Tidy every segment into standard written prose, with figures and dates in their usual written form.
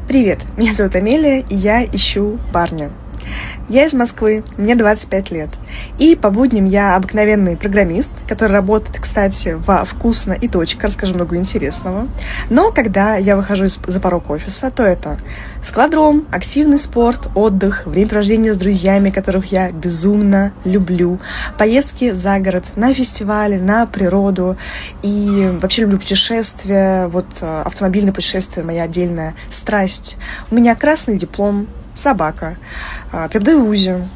Привет, меня зовут Амелия, и я ищу парня. Я из Москвы, мне 25 лет. И по будням я обыкновенный программист, который работает, кстати, во «Вкусно и точка», расскажу много интересного. Но когда я выхожу за порог офиса, то это складром, активный спорт, отдых, времяпровождение с друзьями, которых я безумно люблю, поездки за город, на фестивали, на природу. И вообще люблю путешествия, автомобильное путешествие — моя отдельная страсть. У меня красный диплом, собака, преподаю в ВУЗе.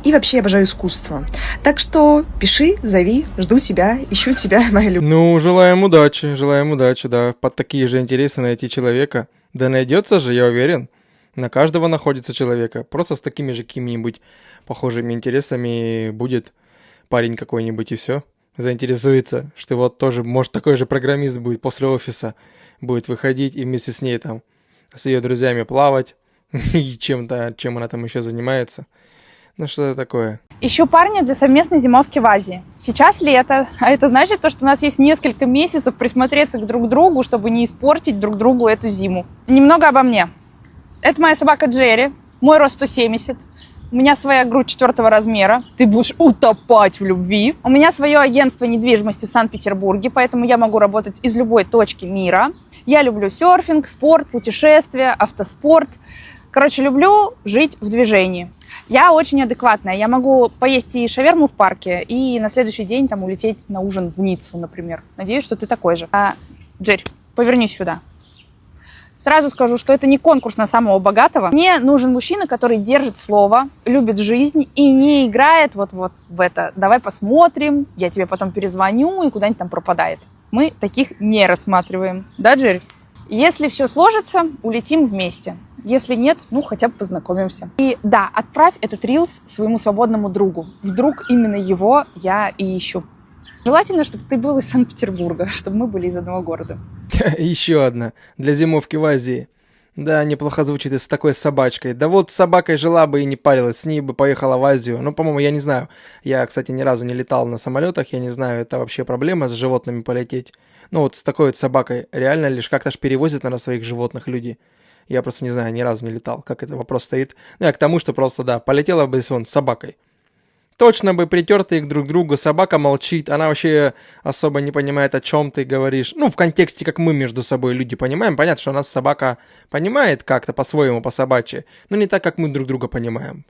И вообще я обожаю искусство. Так что пиши, зови, жду тебя, ищу тебя, моя любовь. Ну, желаем удачи, да. Под такие же интересы найти человека. Да найдется же, я уверен. На каждого находится человека. Просто с такими же какими-нибудь похожими интересами будет парень какой-нибудь, и все. Заинтересуется, что вот тоже, может, такой же программист будет после офиса, будет выходить и вместе с ней там, с ее друзьями плавать. И чем она там еще занимается. Ну, что-то такое. Ищу парня для совместной зимовки в Азии. Сейчас лето, а это значит, что у нас есть несколько месяцев присмотреться друг к другу, чтобы не испортить друг другу эту зиму. Немного обо мне. Это моя собака Джерри, мой рост 170, у меня своя грудь 4 размера, ты будешь утопать в любви. У меня свое агентство недвижимости в Санкт-Петербурге, поэтому я могу работать из любой точки мира. Я люблю серфинг, спорт, путешествия, автоспорт. Короче, люблю жить в движении. Я очень адекватная. Я могу поесть и шаверму в парке, и на следующий день там улететь на ужин в Ниццу, например. Надеюсь, что ты такой же. Джерри, повернись сюда. Сразу скажу, что это не конкурс на самого богатого. Мне нужен мужчина, который держит слово, любит жизнь и не играет вот в это «давай посмотрим, я тебе потом перезвоню» и куда-нибудь там пропадает. Мы таких не рассматриваем. Да, Джерри? Если все сложится, улетим вместе. Если нет, хотя бы познакомимся. И да, отправь этот рилс своему свободному другу. Вдруг именно его я и ищу. Желательно, чтобы ты был из Санкт-Петербурга, чтобы мы были из одного города. Еще одна. Для зимовки в Азии. Да, неплохо звучит и с такой собачкой. Да вот с собакой жила бы и не парилась, с ней бы поехала в Азию. Ну, по-моему, я не знаю. Я, кстати, ни разу не летал на самолетах, я не знаю, это вообще проблема с животными полететь. Ну вот с такой вот собакой реально лишь как-то ж перевозят, наверное, своих животных люди. Я просто не знаю, ни разу не летал, как это вопрос стоит. Ну, я к тому, что просто, да, полетела бы с собакой. Точно бы притерты их друг к другу, собака молчит, она вообще особо не понимает, о чем ты говоришь. Ну, в контексте, как мы между собой люди понимаем. Понятно, что у нас собака понимает как-то по-своему, по-собачьи, но не так, как мы друг друга понимаем.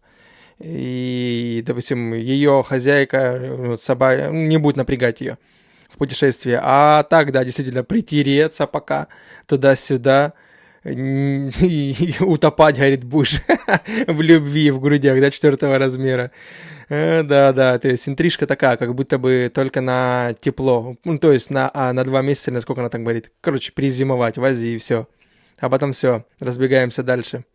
И, допустим, ее хозяйка, собака, не будет напрягать ее в путешествии. А так, да, действительно, притереться пока туда-сюда, и утопать, говорит, будешь в любви, в грудях, да, 4 размера. Да, то есть интрижка такая, как будто бы только на тепло, ну, то есть на 2 месяца, насколько она так говорит. Короче, перезимовать в Азии и все. А потом все, разбегаемся дальше.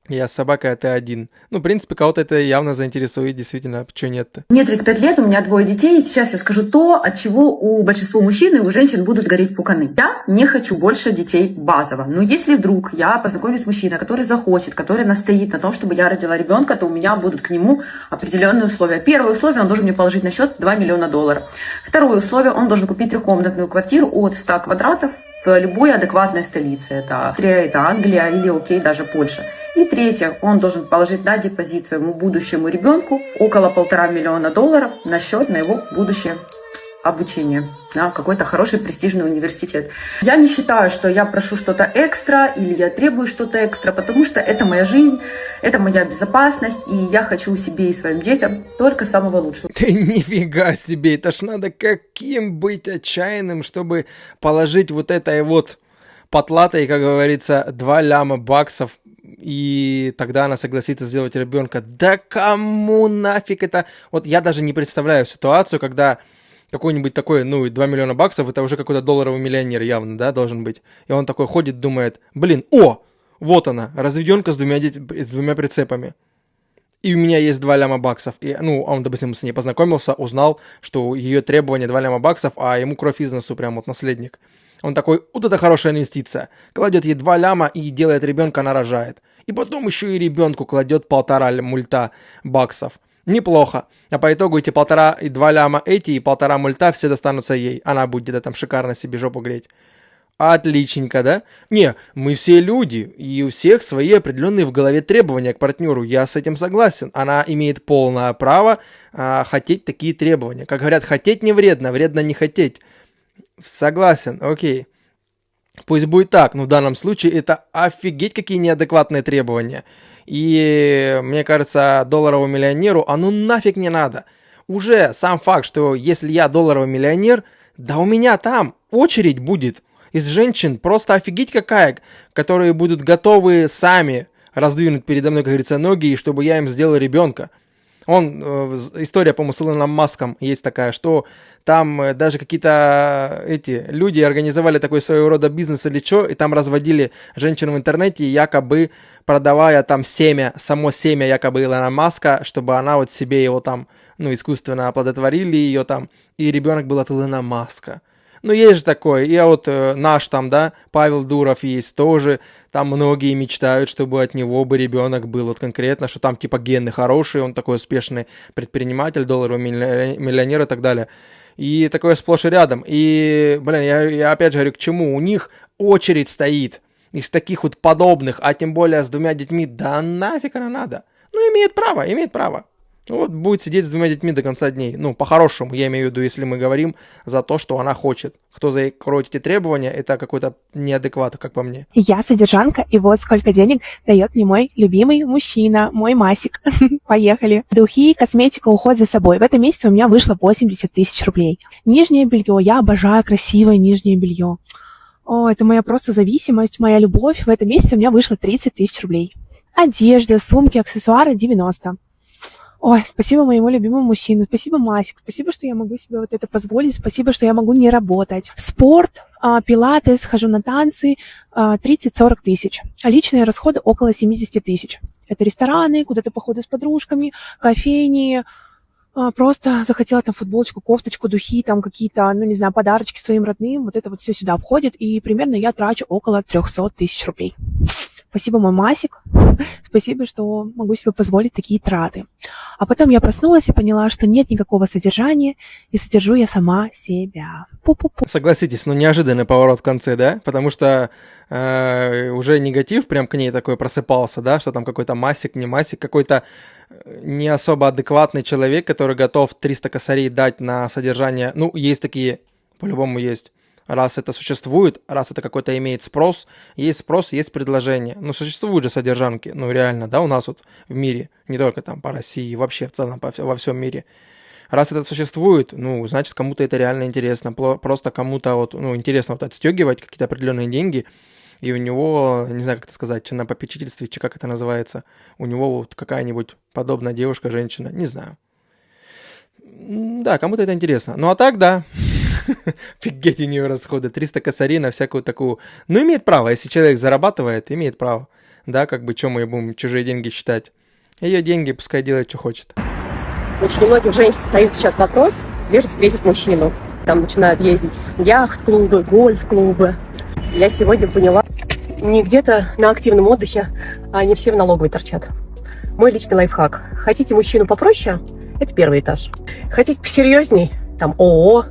Я с собакой, а ты один. Ну, в принципе, кого-то это явно заинтересует, действительно, почему нет-то? Мне 35 лет, у меня 2 детей, и сейчас я скажу то, от чего у большинства мужчин и у женщин будут гореть пуканы. Я не хочу больше детей базово. Но если вдруг я познакомлюсь с мужчиной, который захочет, который настоит на том, чтобы я родила ребенка, то у меня будут к нему определенные условия. Первое условие, он должен мне положить на счет $2 миллиона. Второе условие, он должен купить 3-комнатную квартиру от 100 квадратов в любой адекватной столице. Это Австрия, это Англия или, окей, даже Польша. И третье, он должен положить на депозит своему будущему ребенку около $1,5 миллиона на счет на его будущее обучение, на какой-то хороший престижный университет. Я не считаю, что я прошу что-то экстра или я требую что-то экстра, потому что это моя жизнь, это моя безопасность, и я хочу себе и своим детям только самого лучшего. Ты нифига себе, это ж надо каким быть отчаянным, чтобы положить вот этой вот потлатой, как говорится, $2 ляма, и тогда она согласится сделать ребенка. Да кому нафиг это? Вот я даже не представляю ситуацию, когда какой-нибудь такой, $2 миллиона, это уже какой-то долларовый миллионер явно, да, должен быть. И он такой ходит, думает, вот она, разведенка с двумя прицепами. И у меня есть $2 ляма. И, он, допустим, с ней познакомился, узнал, что ее требование $2 ляма, а ему кровь из носу, прям вот наследник. Он такой, вот это хорошая инвестиция. Кладет ей 2 ляма и делает ребенка, она рожает. И потом еще и ребенку кладет $1,5 мульта. Неплохо. А по итогу эти 1,5 и 2 ляма эти и 1,5 мульта все достанутся ей. Она будет где-то там шикарно себе жопу греть. Отличненько, да? Не, мы все люди, и у всех свои определенные в голове требования к партнеру. Я с этим согласен. Она имеет полное право хотеть такие требования. Как говорят, хотеть не вредно, вредно не хотеть. Согласен, окей. Пусть будет так, но в данном случае это офигеть какие неадекватные требования. И мне кажется, долларовому миллионеру оно нафиг не надо. Уже сам факт, что если я долларовый миллионер, да у меня там очередь будет из женщин просто офигеть какая, которые будут готовы сами раздвинуть передо мной, как говорится, ноги, и чтобы я им сделал ребенка. История, по-моему, с Илоном Маском есть такая, что там даже какие-то эти люди организовали такой своего рода бизнес или что, и там разводили женщин в интернете, якобы продавая там семя, само семя якобы Илона Маска, чтобы она вот себе его там, искусственно оплодотворили ее там, и ребенок был от Илона Маска. Ну, есть же такое. И вот наш там, да, Павел Дуров есть тоже. Там многие мечтают, чтобы от него бы ребенок был. Вот конкретно, что там типа гены хорошие, он такой успешный предприниматель, долларовый миллионер и так далее. И такое сплошь и рядом. И, я опять же говорю, к чему? У них очередь стоит из таких вот подобных, а тем более с 2 детьми. Да нафиг она надо. Имеет право. Вот будет сидеть с 2 детьми до конца дней. По-хорошему, я имею в виду, если мы говорим за то, что она хочет. Кто закроет эти требования, это какой-то неадекват, как по мне. Я содержанка, и вот сколько денег дает мне мой любимый мужчина, мой Масик. Поехали. Духи, косметика, уход за собой. В этом месяце у меня вышло 80 тысяч рублей. Нижнее белье. Я обожаю красивое нижнее белье. О, это моя просто зависимость, моя любовь. В этом месяце у меня вышло 30 тысяч рублей. Одежда, сумки, аксессуары 90. Ой, спасибо моему любимому мужчине, спасибо, Масик, спасибо, что я могу себе вот это позволить, спасибо, что я могу не работать. Спорт, пилатес, хожу на танцы, 30-40 тысяч. А личные расходы около 70 тысяч. Это рестораны, куда-то походы с подружками, кофейни, просто захотела там футболочку, кофточку, духи, там какие-то, подарочки своим родным. Вот это вот все сюда входит, и примерно я трачу около 300 тысяч рублей. Спасибо, мой Масик. Спасибо, что могу себе позволить такие траты. А потом я проснулась и поняла, что нет никакого содержания, и содержу я сама себя. Пу-пу-пу. Согласитесь, неожиданный поворот в конце, да? Потому что уже негатив прям к ней такой просыпался, да? Что там какой-то Масик, не Масик, какой-то не особо адекватный человек, который готов 300 косарей дать на содержание. Есть такие, по-любому есть. Раз это существует, раз это какой-то имеет спрос, есть предложение. Существуют же содержанки, реально, да, у нас вот в мире, не только там по России, вообще в целом во всем мире. Раз это существует, значит, кому-то это реально интересно. Просто кому-то интересно отстегивать какие-то определенные деньги, и у него, не знаю, как это сказать, на попечительстве, как это называется, у него вот какая-нибудь подобная девушка, женщина, не знаю. Да, кому-то это интересно. А так, да. Фигеть у нее расходы. 300 косарей на всякую такую. Имеет право. Если человек зарабатывает, имеет право. Да, что мы будем чужие деньги считать. Ее деньги, пускай делает, что хочет. Очень у многих женщин стоит сейчас вопрос, где же встретить мужчину. Там начинают ездить в яхт-клубы, гольф-клубы. Я сегодня поняла, не где-то на активном отдыхе, а они все в налоговой торчат. Мой личный лайфхак. Хотите мужчину попроще? Это 1 этаж. Хотите посерьезней? Там ООО.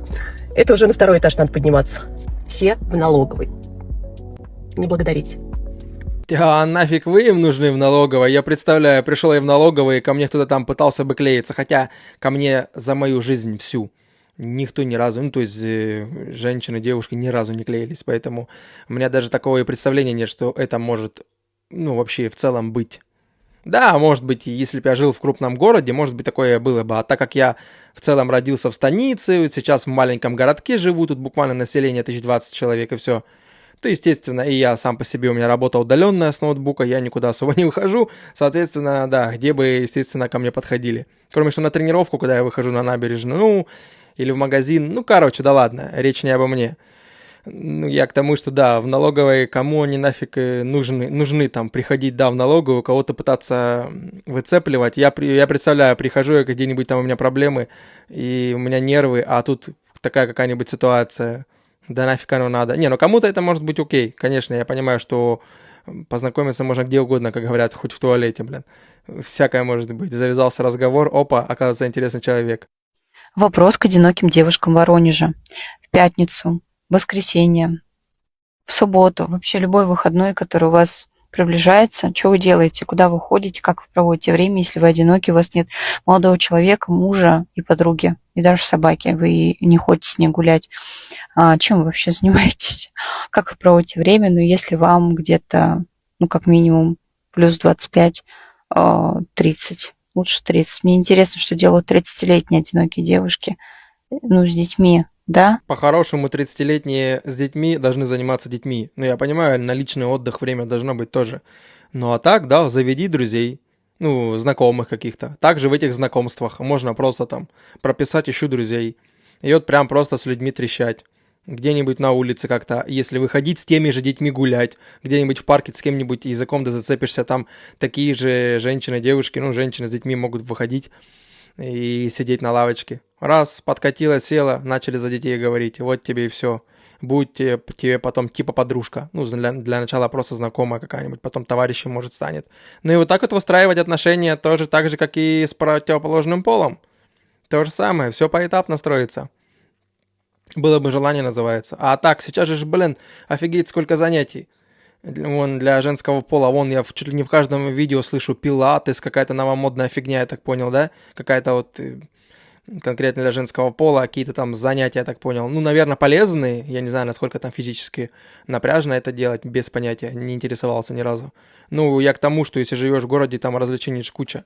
Это уже на 2 этаж надо подниматься. Все в налоговой. Не благодарите. А нафиг вы им нужны в налоговой? Я представляю, пришел я в налоговой, и ко мне кто-то там пытался бы клеиться, хотя ко мне за мою жизнь всю никто ни разу, женщины, девушки ни разу не клеились, поэтому у меня даже такого и представления нет, что это может, вообще в целом быть. Да, может быть, если бы я жил в крупном городе, может быть, такое было бы. А так как я в целом родился в станице, сейчас в маленьком городке живу, тут буквально население 1020 человек и все, то, естественно, и я сам по себе, у меня работа удаленная с ноутбука, я никуда особо не выхожу, соответственно, да, где бы, естественно, ко мне подходили. Кроме что на тренировку, когда я выхожу на набережную, или в магазин, да ладно, речь не обо мне. Я к тому, что да, в налоговой кому они нафиг нужны там приходить, да, в налоговую, кого-то пытаться выцепливать. Я представляю, прихожу я где-нибудь, там у меня проблемы, и у меня нервы, а тут такая какая-нибудь ситуация, да нафиг оно надо. Кому-то это может быть окей, конечно, я понимаю, что познакомиться можно где угодно, как говорят, хоть в туалете, всякое может быть. Завязался разговор, опа, оказывается интересный человек. Вопрос к одиноким девушкам Воронежа. В пятницу, воскресенье, в субботу, вообще любой выходной, который у вас приближается, что вы делаете, куда вы ходите, как вы проводите время, если вы одиноки, у вас нет молодого человека, мужа и подруги, и даже собаки, вы не ходите с ней гулять. Чем вы вообще занимаетесь? Как вы проводите время? Ну, если вам где-то, ну, как минимум, плюс 25, 30, лучше 30. Мне интересно, что делают 30-летние одинокие девушки, ну, с детьми, да? По-хорошему, 30-летние с детьми должны заниматься детьми. Ну, я понимаю, на личный отдых время должно быть тоже. Ну, а так, да, заведи друзей, ну, знакомых каких-то. Также в этих знакомствах можно просто там прописать «ищу друзей». И вот прям просто с людьми трещать. Где-нибудь на улице как-то, если выходить с теми же детьми гулять, где-нибудь в парке с кем-нибудь языком да зацепишься, там такие же женщины, девушки, ну, женщины с детьми могут выходить и сидеть на лавочке. Раз, подкатила, села, начали за детей говорить, вот тебе и все. Будь тебе потом типа подружка. Ну, для начала просто знакомая какая-нибудь, потом товарищем, может, станет. Ну и вот так вот выстраивать отношения тоже так же, как и с противоположным полом. То же самое, все поэтапно строится. Было бы желание, называется. А так, сейчас же, блин, офигеть, сколько занятий. Вон для женского пола, вон я чуть ли не в каждом видео слышу пилатес, какая-то новомодная фигня, я так понял, да? Какая-то вот конкретно для женского пола, какие-то там занятия, я так понял. Ну, наверное, полезные, я не знаю, насколько там физически напряжно это делать, без понятия, не интересовался ни разу. Ну, я к тому, что если живешь в городе, там развлечений ж куча.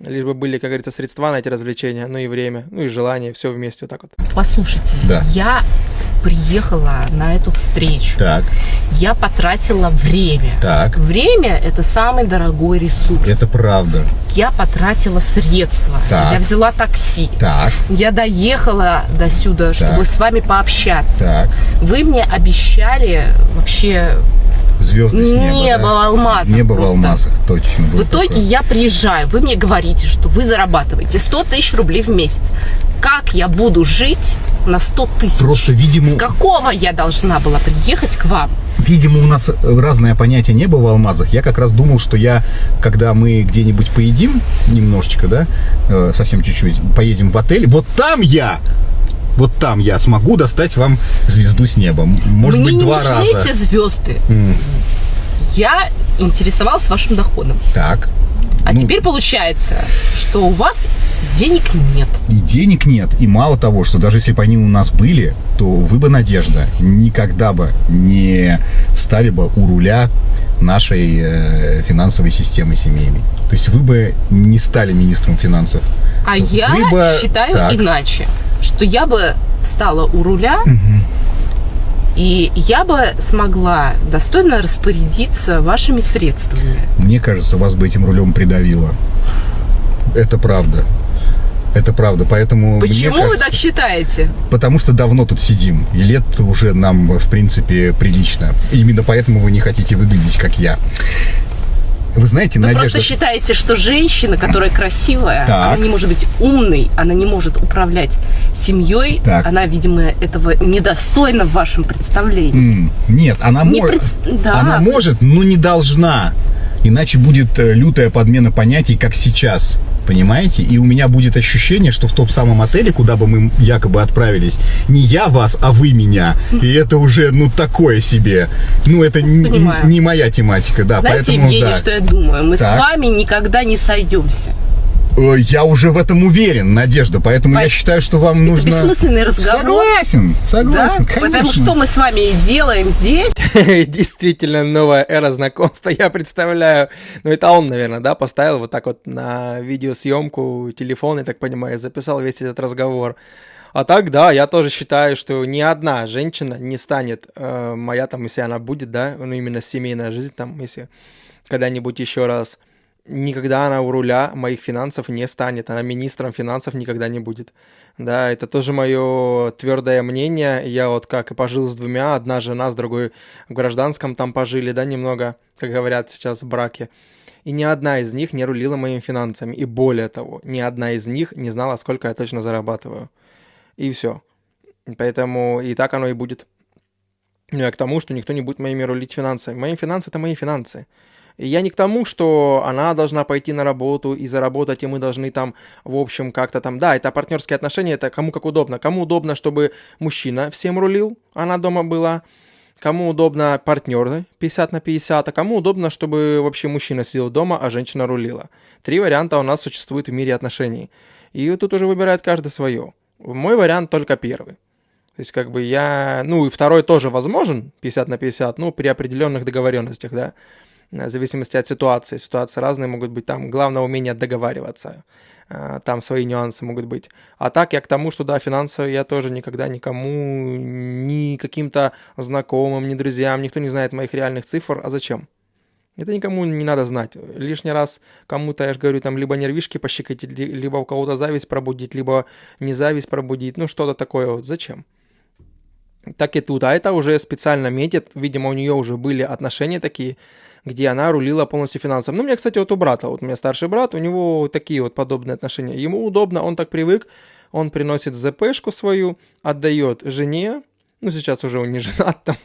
Лишь бы были, как говорится, средства на эти развлечения, ну и время, ну и желание, все вместе вот так вот. Послушайте, Да. я приехала на эту встречу. Так, Я потратила время. так. Время – это самый дорогой ресурс. Это правда. Я потратила средства. Так. Я взяла такси. Так, Я доехала до сюда, чтобы с вами пообщаться. так. Вы мне обещали вообще Звезды с неба. небо в да? алмазах Небо в просто. алмазах, точно. В итоге я приезжаю, вы мне говорите, что вы зарабатываете 100 тысяч рублей в месяц. Как я буду жить на 100 тысяч? Просто, видимо, С какого я должна была приехать к вам? видимо, у нас разное понятие неба в алмазах. Я как раз думал, что когда мы где-нибудь поедим немножечко, да, совсем чуть-чуть, поедем в отель, вот там я смогу достать вам звезду с неба. Может Мне быть, не 2 нужны раза. эти звезды. Я интересовалась вашим доходом. Так. А теперь получается, что у вас денег нет. И денег нет. И мало того, что даже если бы они у нас были, то вы бы, Надежда, никогда бы не стали бы у руля нашей финансовой системы семейной. То есть вы бы не стали министром финансов. А я Вы бы- считаю так. иначе, что я бы встала у руля, и я бы смогла достойно распорядиться вашими средствами. Мне кажется, вас бы этим рулем придавило. Это правда. Это правда. Поэтому Почему мне вы кажется, так считаете? Потому что давно тут сидим. И лет уже нам, в принципе, прилично. И именно поэтому вы не хотите выглядеть, как я. Вы знаете, Вы Надежда... просто считаете, что женщина, которая красивая, Так. она не может быть умной, она не может управлять семьей, Так. она, видимо, этого недостойна в вашем представлении. Нет, она Не может. да. Она может, но не должна. Иначе будет лютая подмена понятий, как сейчас. Понимаете? И у меня будет ощущение, что в том самом отеле, куда бы мы якобы отправились, не я вас, а вы меня. И это уже, такое себе. Это понимаю. не моя тематика, да. Знаете, поэтому, Евгений, да. что я думаю? Мы Так. с вами никогда не сойдемся. Я уже в этом уверен, Надежда. Поэтому я считаю, что вам нужно... бессмысленный разговор. Согласен, Да? конечно. Потому что мы с вами и делаем здесь. Действительно, новая эра знакомства, я представляю. Ну, это он, наверное, да, поставил вот так вот на видеосъемку телефон, я так понимаю, и записал весь этот разговор. А так, да, я тоже считаю, что ни одна женщина не станет, моя там, если она будет, да, именно семейная жизнь там, если когда-нибудь еще раз, никогда она у руля моих финансов не станет, она министром финансов никогда не будет. Да, это тоже мое твердое мнение. Я вот как и пожил с двумя, одна жена с другой в гражданском там пожили, да, немного, как говорят сейчас, в браке. И ни одна из них не рулила моими финансами. И более того, ни одна из них не знала, сколько я точно зарабатываю. И все. Поэтому и так оно и будет. Я к тому, что никто не будет моими рулить финансами. Мои финансы – это мои финансы. И я не к тому, что она должна пойти на работу и заработать, и мы должны там, в общем, как-то там... Да, это партнерские отношения, это кому как удобно. Кому удобно, чтобы мужчина всем рулил, она дома была. кому удобно партнеры 50 на 50, а кому удобно, чтобы вообще мужчина сидел дома, а женщина рулила. 3 варианта у нас существует в мире отношений. И тут уже выбирает каждый свое. Мой вариант только первый. То есть как бы я... Ну и второй тоже возможен, 50 на 50, ну при определенных договоренностях, да. В зависимости от ситуации. Ситуации разные могут быть. Там главное умение договариваться. Там свои нюансы могут быть. А так я к тому, что да, финансово я тоже никогда никому, ни каким-то знакомым, ни друзьям, никто не знает моих реальных цифр. А зачем? Это никому не надо знать. Лишний раз кому-то, я же говорю, там либо нервишки пощекотить, либо у кого-то зависть пробудить, либо не зависть пробудить. Ну что-то такое вот. Зачем? Так и тут. А это уже специально метит. Видимо, у нее уже были отношения такие, где она рулила полностью финансами. Ну, у меня, кстати, вот у брата, вот у меня старший брат, у него такие вот подобные отношения. Ему удобно, он так привык, он приносит ЗПшку свою, отдает жене, ну, сейчас уже он не женат там,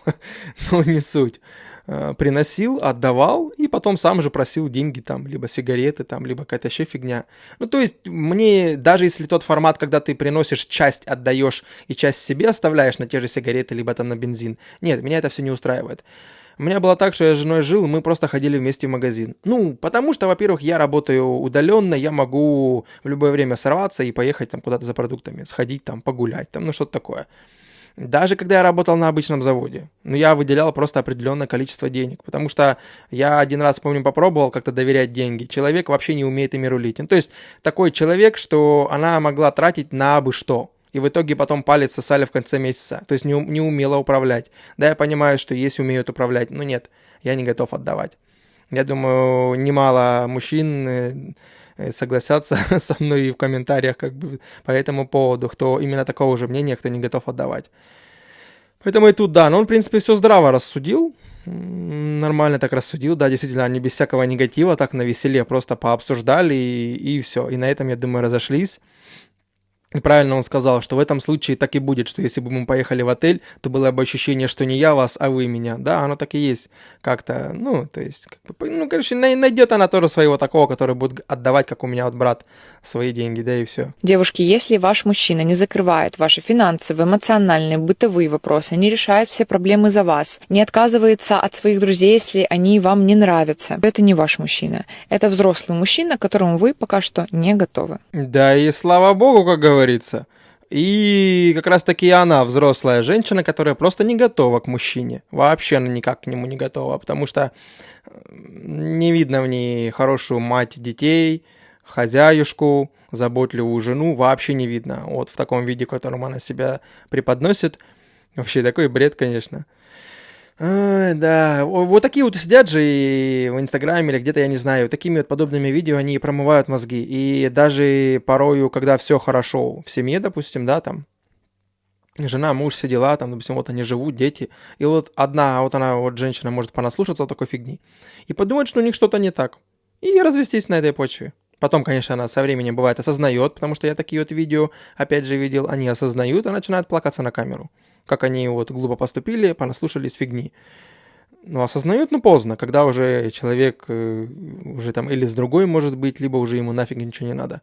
но не суть. Приносил, отдавал, и потом сам же просил деньги там, либо сигареты там, либо какая-то еще фигня. Ну, то есть, мне, даже если тот формат, когда ты приносишь часть, отдаешь и часть себе оставляешь на те же сигареты, либо там на бензин, нет, меня это все не устраивает. У меня было так, что я с женой жил, мы просто ходили вместе в магазин. Ну, потому что, во-первых, я работаю удаленно, я могу в любое время сорваться и поехать там куда-то за продуктами, сходить там, погулять, там, ну, что-то такое. Даже когда я работал на обычном заводе, ну, я выделял просто определенное количество денег, потому что я один раз, помню, попробовал как-то доверять деньги. Человек вообще не умеет ими рулить. Ну, то есть, такой человек, что она могла тратить на абы что. И в итоге потом палец сосали в конце месяца. То есть не умела управлять. Да, я понимаю, что есть умеют управлять, но нет, я не готов отдавать. Я думаю, немало мужчин согласятся со мной и в комментариях как бы по этому поводу, кто именно такого же мнения, кто не готов отдавать. Поэтому и тут, да, но он, в принципе, все здраво рассудил. Нормально так рассудил, да, действительно, они без всякого негатива, так на веселе просто пообсуждали и все. И на этом, я думаю, разошлись. И правильно он сказал, что в этом случае так и будет, что если бы мы поехали в отель, то было бы ощущение, что не я вас, а вы меня. Да, оно так и есть как-то, ну, то есть, как бы, ну, короче, найдет она тоже своего такого, который будет отдавать, как у меня вот брат, свои деньги, да и все. Девушки, если ваш мужчина не закрывает ваши финансовые, эмоциональные, бытовые вопросы, не решает все проблемы за вас, не отказывается от своих друзей, если они вам не нравятся, это не ваш мужчина. Это взрослый мужчина, к которому вы пока что не готовы. Да и слава богу, как говорится. И как раз таки она взрослая женщина, которая просто не готова к мужчине. Вообще она никак к нему не готова, потому что не видно в ней хорошую мать детей, хозяюшку, заботливую жену, вообще не видно. Вот в таком виде, в котором она себя преподносит. Вообще такой бред, конечно. Да, вот такие вот сидят же и в Инстаграме или где-то, я не знаю, такими вот подобными видео они промывают мозги. И даже порою, когда все хорошо в семье, допустим, да, там, жена, муж, все дела, там, допустим, вот они живут, дети, и вот одна, вот она, вот женщина может понаслушаться вот такой фигни и подумать, что у них что-то не так, и развестись на этой почве. Потом, конечно, она со временем бывает осознает, потому что я такие вот видео, опять же, видел, они осознают и начинают плакаться на камеру. Как они вот глупо поступили, понаслушались фигни. Ну, осознают, но поздно, когда уже человек уже там или с другой может быть, либо уже ему нафиг ничего не надо.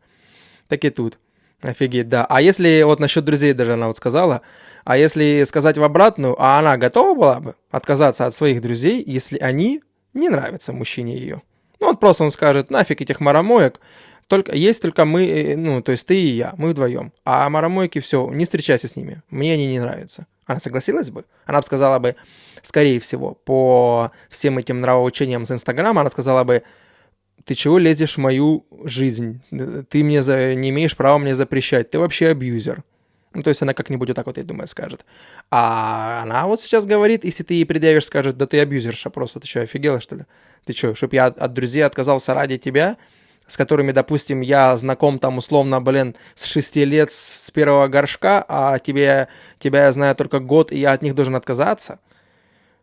Так и тут. Офигеть, да. А если вот насчет друзей даже она вот сказала, а если сказать в обратную, а она готова была бы отказаться от своих друзей, если они не нравятся мужчине ее? Ну, вот просто он скажет, нафиг этих маромоек, есть только мы, ну, то есть ты и я, мы вдвоем. А маромойки, все, не встречайся с ними, мне они не нравятся. Она согласилась бы? Она бы сказала бы, скорее всего, по всем этим нравоучениям с Инстаграма, она сказала бы, ты чего лезешь в мою жизнь? Ты мне не имеешь права мне запрещать, ты вообще абьюзер. Ну, то есть она как-нибудь вот так вот, я думаю, скажет. А она вот сейчас говорит, если ты ей предъявишь, скажет, да ты абьюзерша просто, ты что, офигела, что ли? Ты что, чтоб я от друзей отказался ради тебя, с которыми, допустим, я знаком там условно, с 6 лет с первого горшка, а тебя я знаю только год, и я от них должен отказаться?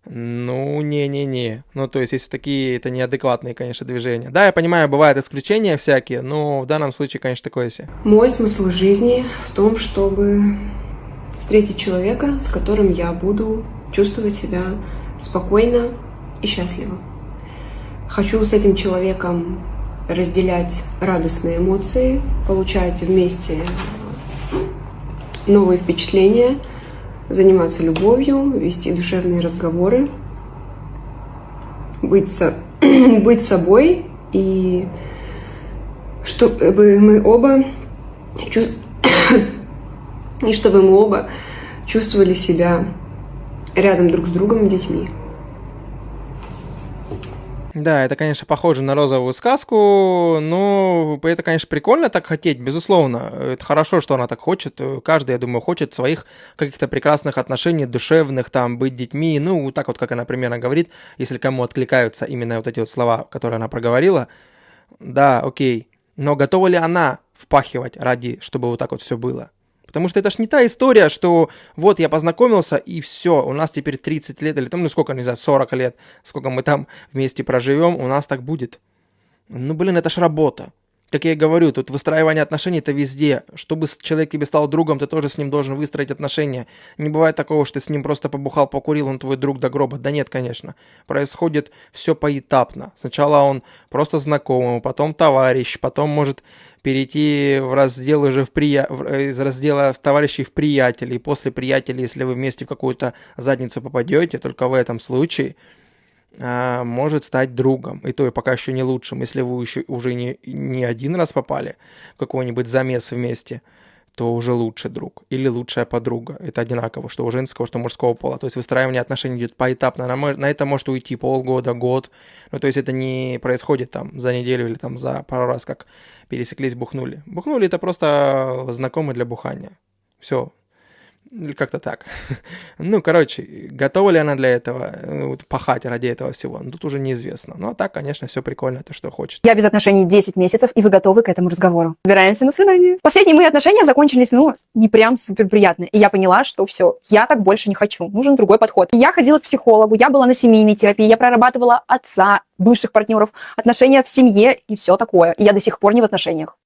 Ну, не-не-не. Ну, то есть, если такие, это неадекватные, конечно, движения. Да, я понимаю, бывают исключения всякие, но в данном случае, конечно, такое себе. Мой смысл жизни в том, чтобы встретить человека, с которым я буду чувствовать себя спокойно и счастливо. Хочу с этим человеком разделять радостные эмоции, получать вместе новые впечатления, заниматься любовью, вести душевные разговоры, быть собой, и чтобы мы оба чувствовали себя рядом друг с другом и детьми. Да, это, конечно, похоже на розовую сказку, но это, конечно, прикольно так хотеть, безусловно. Это хорошо, что она так хочет. Каждый, я думаю, хочет своих каких-то прекрасных отношений, душевных, там, быть детьми. Ну, так вот, как она примерно говорит, если кому откликаются именно вот эти вот слова, которые она проговорила. Да, окей. Но готова ли она впахивать ради, чтобы вот так вот все было? Потому что это ж не та история, что вот я познакомился, и все, у нас теперь 30 лет, или там, ну сколько, не знаю, 40 лет, сколько мы там вместе проживем, у нас так будет. Ну, блин, это ж работа. Как я и говорю, тут выстраивание отношений-то везде. Чтобы человек тебе стал другом, ты тоже с ним должен выстроить отношения. Не бывает такого, что ты с ним просто побухал, покурил, он твой друг до гроба. Да нет, конечно. Происходит все поэтапно. Сначала он просто знакомый, потом товарищ, потом может перейти в раздел уже из раздела товарищей в приятелей. И после приятелей, если вы вместе в какую-то задницу попадете, только в этом случае может стать другом. И то и пока еще не лучшим. Если вы еще уже не один раз попали в какой-нибудь замес вместе, то уже лучший друг или лучшая подруга. Это одинаково, что у женского, что у мужского пола. То есть выстраивание отношений идет поэтапно. На это может уйти полгода, год. Ну, то есть это не происходит там за неделю или там за пару раз, как пересеклись, бухнули. Бухнули — это просто знакомый для бухания. Все. Или как-то так. Ну, короче, готова ли она для этого, пахать ради этого всего? Ну, тут уже неизвестно. Но так, конечно, все прикольно, то, что хочет. Я без отношений 10 месяцев, и вы готовы к этому разговору. Собираемся на свидание. Последние мои отношения закончились, не прям супер приятно. И я поняла, что все, я так больше не хочу. Нужен другой подход. Я ходила к психологу, я была на семейной терапии, я прорабатывала отца, бывших партнеров, отношения в семье и все такое. И я до сих пор не в отношениях.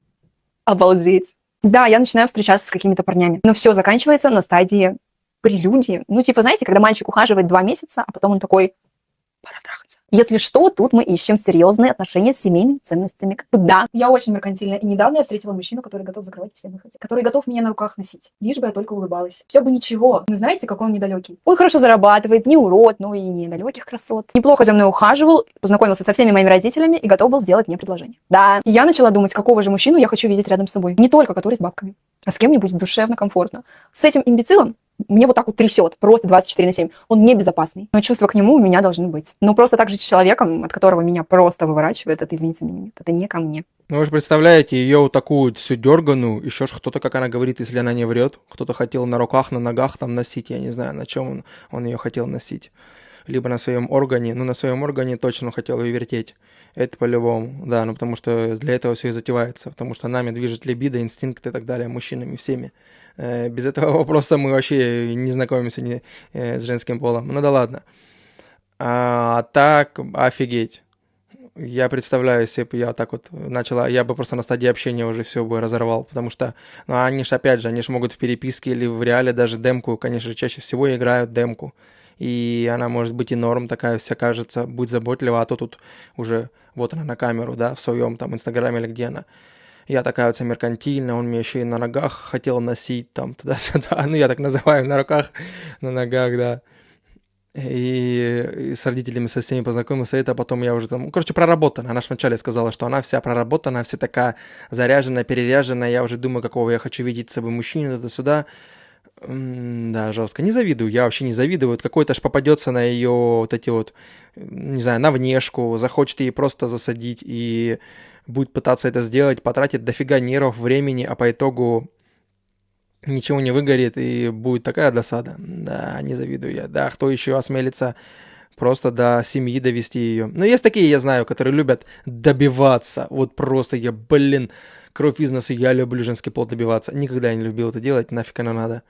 Обалдеть. Да, я начинаю встречаться с какими-то парнями, но все заканчивается на стадии прелюдии. Знаете, когда мальчик ухаживает 2 месяца, а потом он такой: пора трахаться. Если что, тут мы ищем серьезные отношения с семейными ценностями. Да. Я очень меркантильная, и недавно я встретила мужчину, который готов закрывать все выходы, который готов меня на руках носить, лишь бы я только улыбалась. Все бы ничего. Знаете, какой он недалекий. Он хорошо зарабатывает, не урод, и не далеких красот. Неплохо за мной ухаживал, познакомился со всеми моими родителями и готов был сделать мне предложение. Да. И я начала думать, какого же мужчину я хочу видеть рядом с собой. Не только который с бабками, а с кем мне будет душевно, комфортно. С этим имбецилом мне вот так вот трясет, просто 24/7. Он небезопасный, но чувства к нему у меня должны быть. Но просто так же с человеком, от которого меня просто выворачивает, это, извините меня, нет, это не ко мне. Ну, вы же представляете, ее вот такую всю дерганую, еще ж кто-то, как она говорит, если она не врет, кто-то хотел на руках, на ногах там носить, я не знаю, на чем он ее хотел носить. Либо на своем органе, на своем органе точно он хотел ее вертеть. Это по-любому, да, потому что для этого все и затевается, потому что нами движет либидо, инстинкты и так далее, мужчинами всеми. Без этого вопроса мы вообще не знакомимся с женским полом. Ну да ладно. А так, офигеть. Я представляю, если бы я так вот начала, я бы просто на стадии общения уже все бы разорвал, потому что, они же, опять же, они же могут в переписке или в реале даже демку, конечно же, чаще всего играют демку. И она может быть и норм такая вся, кажется, будь заботлива, а то тут уже, вот она на камеру, да, в своем там инстаграме или где она. Я такая вот вся меркантильная, он меня еще и на ногах хотел носить, там, туда-сюда, я так называю, на руках, на ногах, да. И с родителями со всеми познакомился, это потом я уже там, проработана. Она же вначале сказала, что она вся проработана, вся такая заряженная, переряженная, я уже думаю, какого я хочу видеть с собой мужчину, туда-сюда. Да, жестко. Не завидую, я вообще не завидую. Какой-то ж попадется на ее вот эти вот, не знаю, на внешку, захочет ей просто засадить и будет пытаться это сделать, потратит дофига нервов, времени, а по итогу ничего не выгорит и будет такая досада. Да, не завидую я. Да, кто еще осмелится просто до семьи довести ее. Но есть такие, я знаю, которые любят добиваться. Вот просто кровь из носа, я люблю женский пол добиваться. Никогда я не любил это делать, нафиг оно надо.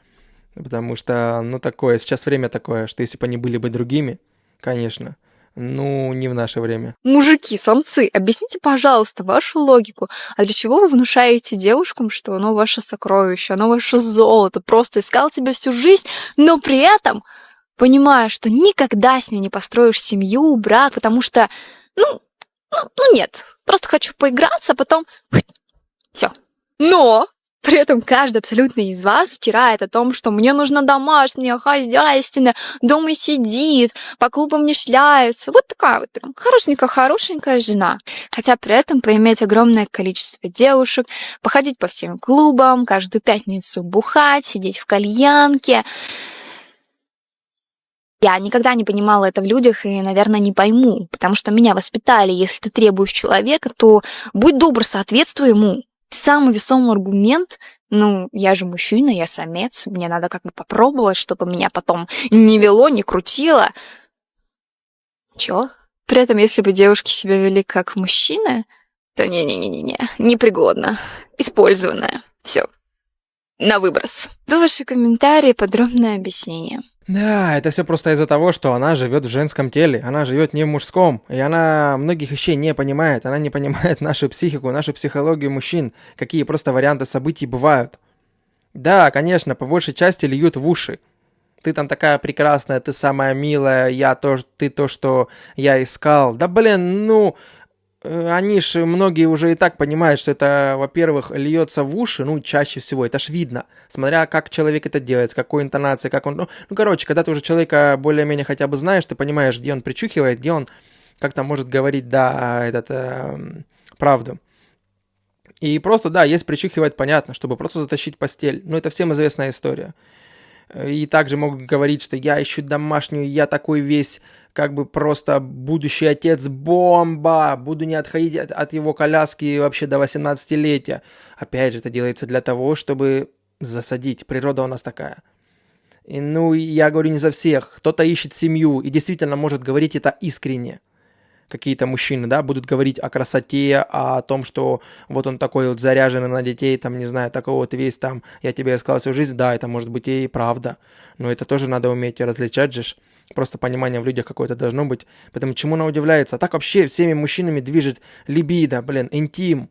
Потому что, такое, сейчас время такое, что если бы они были бы другими, конечно, не в наше время. Мужики, самцы, объясните, пожалуйста, вашу логику. А для чего вы внушаете девушкам, что оно ваше сокровище, оно ваше золото, просто искал тебя всю жизнь, но при этом понимая, что никогда с ней не построишь семью, брак, потому что, нет, просто хочу поиграться, а потом все. Но При этом каждый абсолютно из вас втирает о том, что мне нужно домашнее, хозяйственное, дома сидит, по клубам не шляется. Вот такая вот прям хорошенькая жена. Хотя при этом поиметь огромное количество девушек, походить по всем клубам, каждую пятницу бухать, сидеть в кальянке. Я никогда не понимала это в людях и, наверное, не пойму, потому что меня воспитали, если ты требуешь человека, то будь добр, соответствуй ему. Самый весомый аргумент, я же мужчина, я самец, мне надо как бы попробовать, чтобы меня потом не вело, не крутило. Чё? При этом, если бы девушки себя вели как мужчины, то не-не-не-не, непригодно, использованное, все, на выброс. Ваши комментарии, подробное объяснение. Да, это все просто из-за того, что она живет в женском теле, она живет не в мужском, и она многих вещей не понимает, она не понимает нашу психику, нашу психологию мужчин, какие просто варианты событий бывают. Да, конечно, по большей части льют в уши. Ты там такая прекрасная, ты самая милая, ты то, что я искал. Да блин, они ж многие уже и так понимают, что это, во-первых, льется в уши, чаще всего, это ж видно, смотря как человек это делает, с какой интонацией, как он, короче, когда ты уже человека более-менее хотя бы знаешь, ты понимаешь, где он причухивает, где он как-то может говорить, правду. И просто, есть причухивает, понятно, чтобы просто затащить постель, это всем известная история. И также могут говорить, что я ищу домашнюю, я такой весь, как бы просто будущий отец бомба, буду не отходить от его коляски вообще до 18-летия. Опять же, это делается для того, чтобы засадить. Природа у нас такая. И, я говорю не за всех. Кто-то ищет семью и действительно может говорить это искренне. Какие-то мужчины, будут говорить о красоте, о том, что вот он такой вот заряженный на детей, не знаю, такой вот весь я тебе искал всю жизнь, это может быть и правда, но это тоже надо уметь различать же, просто понимание в людях какое-то должно быть, поэтому чему она удивляется, так вообще всеми мужчинами движет либидо, интим,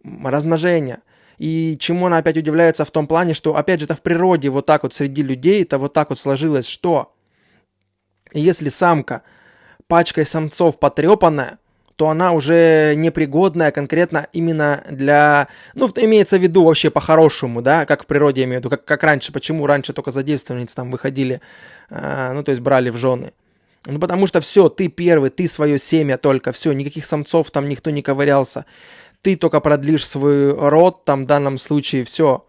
размножение, и чему она опять удивляется в том плане, что опять же это в природе вот так вот среди людей, это вот так вот сложилось, что если самка пачкой самцов потрепанная, то она уже непригодная конкретно именно для... имеется в виду вообще по-хорошему, как в природе я имею в виду, как раньше. Почему раньше только за девственниц выходили, то есть брали в жены? Потому что все, ты первый, ты свое семя только, все, никаких самцов никто не ковырялся. Ты только продлишь свой род, в данном случае, все.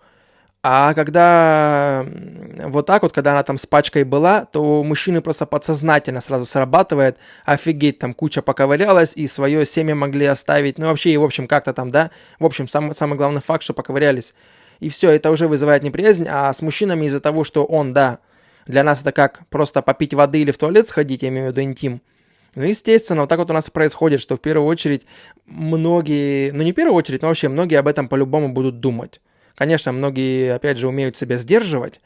А когда вот так вот, когда она с пачкой была, то у мужчины просто подсознательно сразу срабатывает, офигеть, куча поковырялась, и свое семя могли оставить, вообще, и в общем, как-то в общем, самый главный факт, что поковырялись. И все, это уже вызывает неприязнь, а с мужчинами из-за того, что он, для нас это как просто попить воды или в туалет сходить, я имею в виду интим. Естественно, вот так вот у нас происходит, что в первую очередь многие, не в первую очередь, но вообще многие об этом по-любому будут думать. Конечно, многие, опять же, умеют себя сдерживать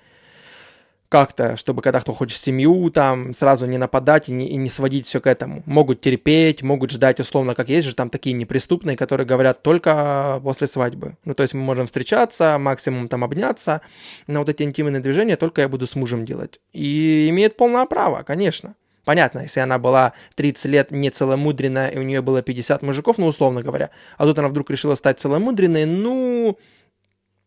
как-то, чтобы когда кто хочет семью, сразу не нападать и не сводить все к этому. Могут терпеть, могут ждать условно, как есть же такие неприступные, которые говорят только после свадьбы. То есть мы можем встречаться, максимум обняться, но вот эти интимные движения только я буду с мужем делать. И имеет полное право, конечно. Понятно, если она была 30 лет не целомудренная, и у нее было 50 мужиков, условно говоря, а тут она вдруг решила стать целомудренной,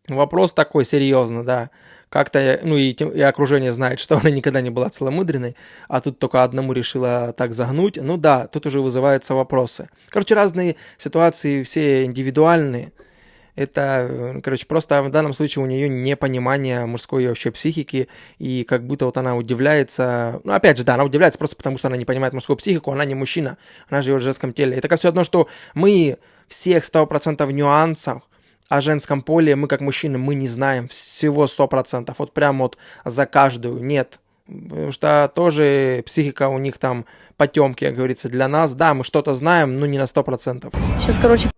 вопрос такой серьезно, как-то, и окружение знает, что она никогда не была целомудренной, а тут только одному решила так загнуть, тут уже вызываются вопросы. Разные ситуации, все индивидуальные, это, просто в данном случае у нее непонимание мужской вообще психики, и как будто она удивляется, опять же, она удивляется просто потому, что она не понимает мужскую психику, она не мужчина, она живет в женском теле. Это как все одно, что мы всех 100% нюансов о женском поле, мы как мужчины, мы не знаем всего 100%, вот прям вот за каждую, нет. Потому что тоже психика у них потемки, как говорится, для нас. Да, мы что-то знаем, но не на 100%. Сейчас,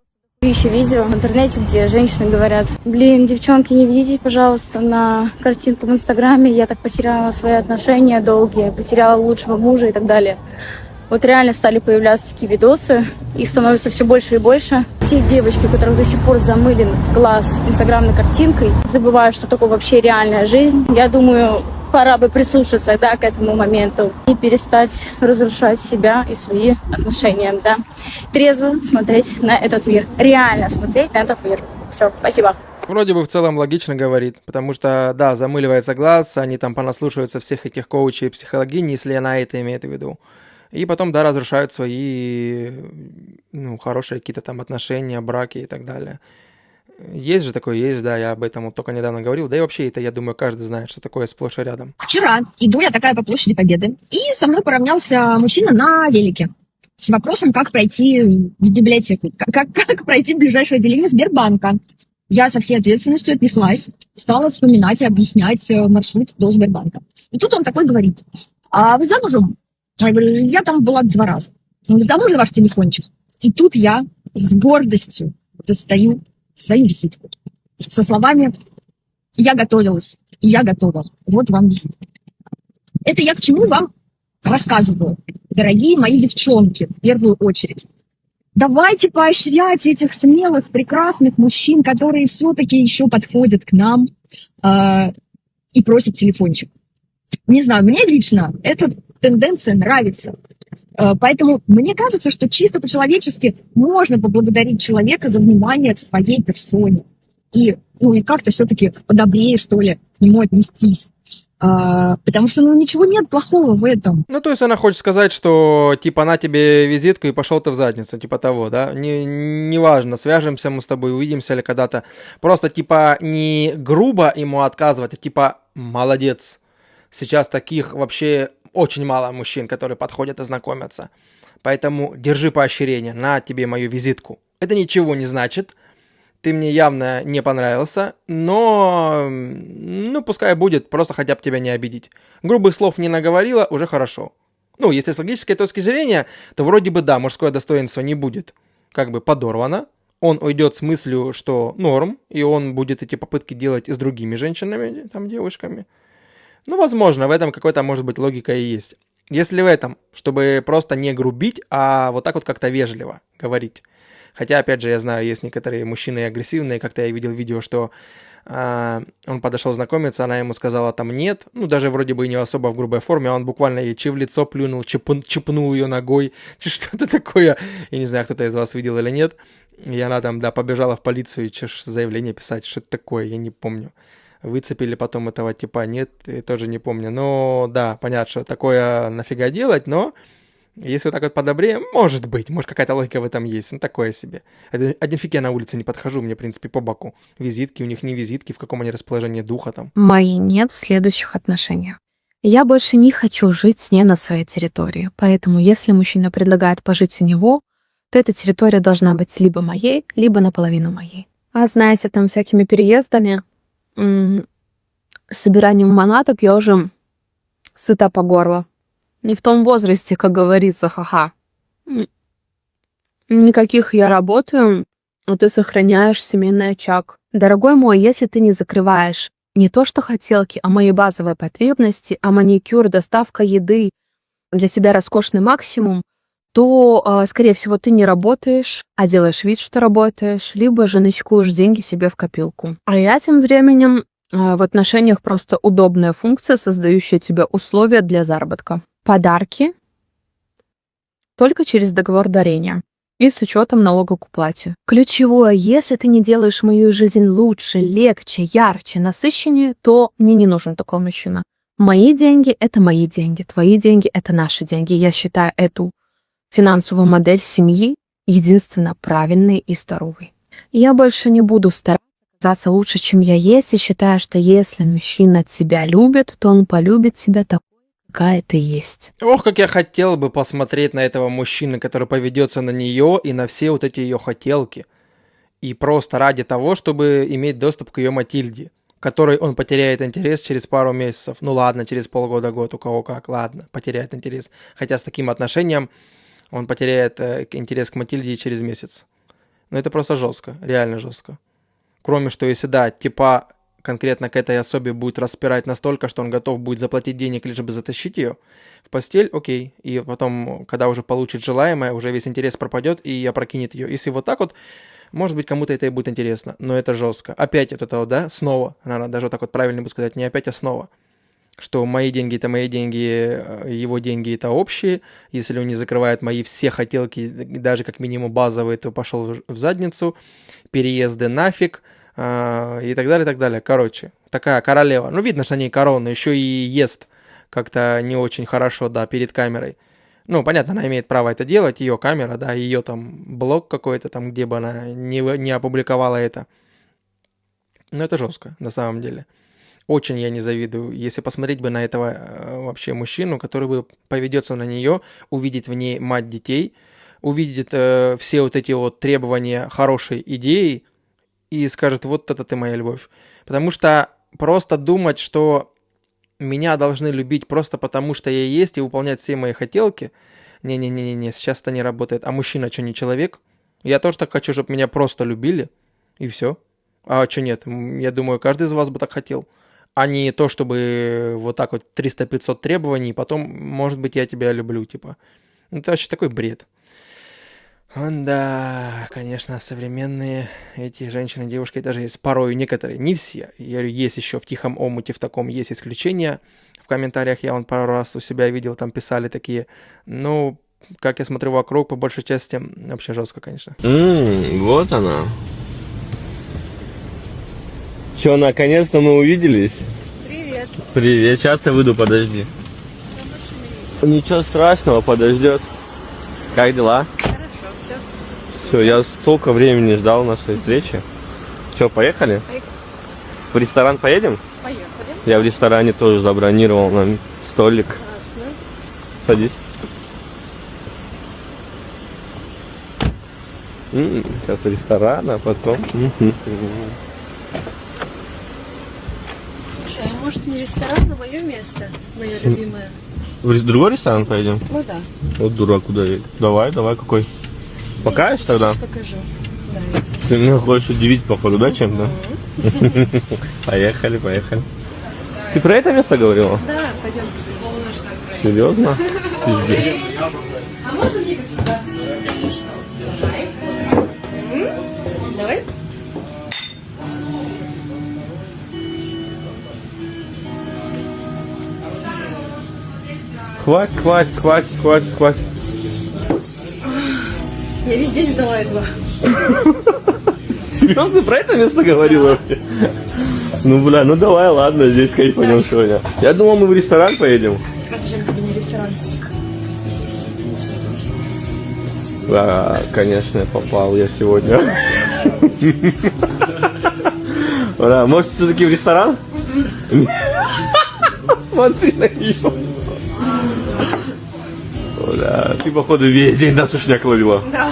еще видео в интернете, где женщины говорят: девчонки, не ведитесь, пожалуйста, на картинку в Инстаграме, я так потеряла свои отношения долгие, потеряла лучшего мужа и так далее. Вот реально стали появляться такие видосы, их становится все больше и больше. Те девочки, у которых до сих пор замылен глаз инстаграмной картинкой, забывая, что такое вообще реальная жизнь, я думаю, пора бы прислушаться, к этому моменту и перестать разрушать себя и свои отношения, Трезво смотреть на этот мир, реально смотреть на этот мир. Все, спасибо. Вроде бы в целом логично говорит, потому что, да, замыливается глаз, они там понаслушаются всех этих коучей и психологинь, если она это имеет в виду. И потом, да, разрушают свои, ну, хорошие какие-то там отношения, браки и так далее. Есть же такое, есть, да, я об этом вот только недавно говорил. Да и вообще это, я думаю, каждый знает, что такое сплошь и рядом. Вчера иду я такая по площади Победы, и со мной поравнялся мужчина на велике с вопросом, как пройти в библиотеку, как пройти в ближайшее отделение Сбербанка. Я со всей ответственностью отнеслась, стала вспоминать и объяснять маршрут до Сбербанка. И тут он такой говорит: а вы замужем? Я говорю: я там была 2 раза. Он говорит: а можно ваш телефончик? И тут я с гордостью достаю свою визитку со словами: я готовилась, и я готова. Вот вам визитка. Это я к чему вам рассказываю, дорогие мои девчонки, в первую очередь. Давайте поощрять этих смелых, прекрасных мужчин, которые все-таки еще подходят к нам и просят телефончик. Не знаю, мне лично эта тенденция нравится. Поэтому мне кажется, что чисто по-человечески можно поблагодарить человека за внимание к своей персоне. И как-то все-таки подобрее, что ли, к нему отнестись. Потому что, ничего нет плохого в этом. Ну, то есть она хочет сказать, что, типа, на тебе визитку и пошел ты в задницу, типа того, да? Неважно, свяжемся мы с тобой, увидимся или когда-то. Просто, типа, не грубо ему отказывать, а типа, молодец. Сейчас таких вообще очень мало мужчин, которые подходят и знакомятся. Поэтому держи поощрение, на тебе мою визитку. Это ничего не значит. Ты мне явно не понравился, но, пускай будет, просто хотя бы тебя не обидеть. Грубых слов не наговорила, уже хорошо. Если с логической точки зрения, то вроде бы да, мужское достоинство не будет как бы подорвано. Он уйдет с мыслью, что норм, и он будет эти попытки делать и с другими женщинами, там, девушками. Возможно, в этом какой-то, может быть, логика и есть. Если в этом, чтобы просто не грубить, а вот так вот как-то вежливо говорить. Хотя, опять же, я знаю, есть некоторые мужчины агрессивные, как-то я видел видео, что он подошел знакомиться, она ему сказала там нет, даже вроде бы не особо в грубой форме, а он буквально ей в лицо плюнул, чипнул ее ногой, что-то такое, я не знаю, кто-то из вас видел или нет, и она там, да, побежала в полицию, заявление писать, что-то такое, я не помню. Выцепили потом этого типа, нет, я тоже не помню, но да, понятно, что такое нафига делать, но если вот так вот подобрее, может быть, какая-то логика в этом есть, такое себе. Один фиг я на улице не подхожу, мне, в принципе, по боку. Визитки, у них не визитки, в каком они расположении духа там. Мои нет в следующих отношениях. Я больше не хочу жить с ней на своей территории, поэтому если мужчина предлагает пожить у него, то эта территория должна быть либо моей, либо наполовину моей. А знаете, там всякими переездами, собиранием манаток я уже сыта по горло. Не в том возрасте, как говорится, ха-ха. Никаких я работаю, а ты сохраняешь семейный очаг. Дорогой мой, если ты не закрываешь не то что хотелки, а мои базовые потребности, а маникюр, доставка еды для тебя роскошный максимум, то, скорее всего, ты не работаешь, а делаешь вид, что работаешь, либо же начекуешь деньги себе в копилку. А я тем временем в отношениях просто удобная функция, создающая тебе условия для заработка. Подарки только через договор дарения и с учетом налога к уплате. Ключевое, если ты не делаешь мою жизнь лучше, легче, ярче, насыщеннее, то мне не нужен такой мужчина. Мои деньги – это мои деньги, твои деньги – это наши деньги. Я считаю эту финансовую модель семьи единственно правильной и здоровой. Я больше не буду стараться казаться лучше, чем я есть, и считаю, что если мужчина тебя любит, то он полюбит тебя такой, какая ты есть. Ох, как я хотел бы посмотреть на этого мужчину, который поведется на нее и на все вот эти ее хотелки. И просто ради того, чтобы иметь доступ к ее Матильде, которой он потеряет интерес через пару месяцев. Ладно, через полгода, год, у кого как, ладно, потеряет интерес. Хотя с таким отношением он потеряет интерес к Матильде через месяц. Но это просто жестко, реально жестко. Кроме что, если да, типа конкретно к этой особе будет распирать настолько, что он готов будет заплатить денег, лишь бы затащить ее в постель, окей. И потом, когда уже получит желаемое, уже весь интерес пропадет и опрокинет ее. Если вот так вот, может быть, кому-то это и будет интересно, но это жестко. Опять вот это вот, да, снова, наверное, даже так вот правильно бы сказать, не опять, а снова. Что мои деньги это мои деньги, его деньги это общие. Если он не закрывает мои все хотелки, даже как минимум базовые, то пошел в задницу. Переезды нафиг. и так далее, и так далее. Короче, такая королева. Ну, видно, что на ней корона, еще и ест как-то не очень хорошо, да, перед камерой. Ну, понятно, она имеет право это делать, ее камера, да, ее там блог какой-то там, где бы она не опубликовала это. Но это жестко, на самом деле. Очень я не завидую, если посмотреть бы на этого вообще мужчину, который бы поведется на нее, увидит в ней мать детей, увидит все вот эти вот требования хорошей идеи и скажет, вот это ты моя любовь. Потому что просто думать, что меня должны любить просто потому, что я есть и выполнять все мои хотелки, не-не-не-не, сейчас это не работает. А мужчина что, не человек? Я тоже так хочу, чтобы меня просто любили, и все. А что нет? Я думаю, каждый из вас бы так хотел. А не то, чтобы вот так вот 300-500 требований, и потом, может быть, я тебя люблю, типа. Это вообще такой бред. Да, конечно, современные эти женщины, девушки даже есть порой некоторые, не все. Я говорю, есть еще в тихом омуте, в таком есть исключения. В комментариях я вон пару раз у себя видел, там писали такие. Ну, как я смотрю вокруг, по большей части, вообще жестко, конечно. Вот она. Че, наконец-то мы увиделись? Привет. Привет, сейчас я выйду, подожди. Ничего страшного, подождет. Как дела? Все, я столько времени ждал нашей встречи. Че, поехали? Поехали. В ресторан поедем? Поехали. Я в ресторане тоже забронировал нам столик. Классно. Садись. Сейчас в ресторан, а потом... Слушай, а может не ресторан, а мое место? Мое любимое. В другой ресторан поедем? Ну да. Вот дурак, куда едет. Давай, какой? Покажешь тогда? Сейчас покажу. Да, Ты меня хочешь удивить, походу, да, чем-то? Поехали. Ты про это место говорила? Да, пойдем. Серьезно? Пиздец. А можно мне как сюда? Давай. Хватит. Я весь день ждала этого. Серьезно, про это место говорила вообще? Ну, бля, ну давай, ладно, здесь кайфанем сегодня. Я думал, мы в ресторан поедем. А чем тебе не ресторан? Да, конечно, попал я сегодня. Да, может, все-таки в ресторан? Смотри на нее. Да, ты, походу, весь день на сушняк ловила. Да.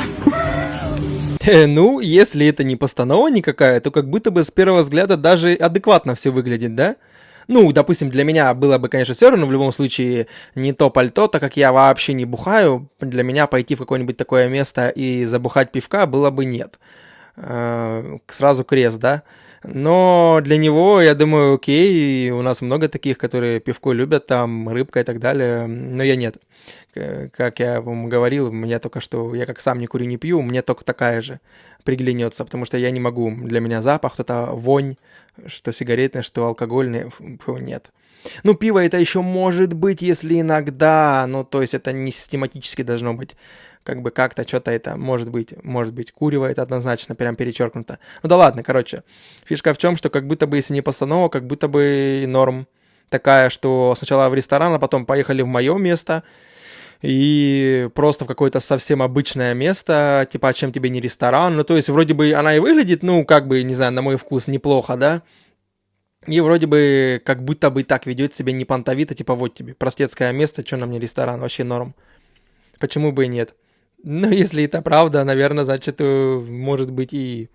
Ну, если это не постанова никакая, то как будто бы с первого взгляда даже адекватно все выглядит, да? Ну, допустим, для меня было бы, конечно, все равно в любом случае не то пальто, так как я вообще не бухаю. Для меня пойти в какое-нибудь такое место и забухать пивка было бы нет. Сразу крест, да? Но для него, я думаю, окей, у нас много таких, которые пивко любят, там, рыбка и так далее, но я нет. Как я вам говорил, мне только что, я как сам не курю, не пью, мне только такая же приглянется, потому что я не могу, для меня запах, кто-то вонь, что сигаретная, что алкогольная, нет. Ну, пиво это еще может быть, если иногда, ну, то есть это не систематически должно быть. Как бы как-то что-то это может быть, курево это однозначно, прям перечеркнуто. Ну да ладно, короче, фишка в чем, что как будто бы, если не постанова, как будто бы норм такая, что сначала в ресторан, а потом поехали в мое место, и просто в какое-то совсем обычное место, типа, а чем тебе не ресторан, ну то есть вроде бы она и выглядит, ну как бы, не знаю, на мой вкус неплохо, да, и вроде бы как будто бы так ведет себя не понтовито, типа вот тебе простецкое место, что на мне ресторан, вообще норм. Почему бы и нет? Ну, если это правда, наверное, значит, может быть и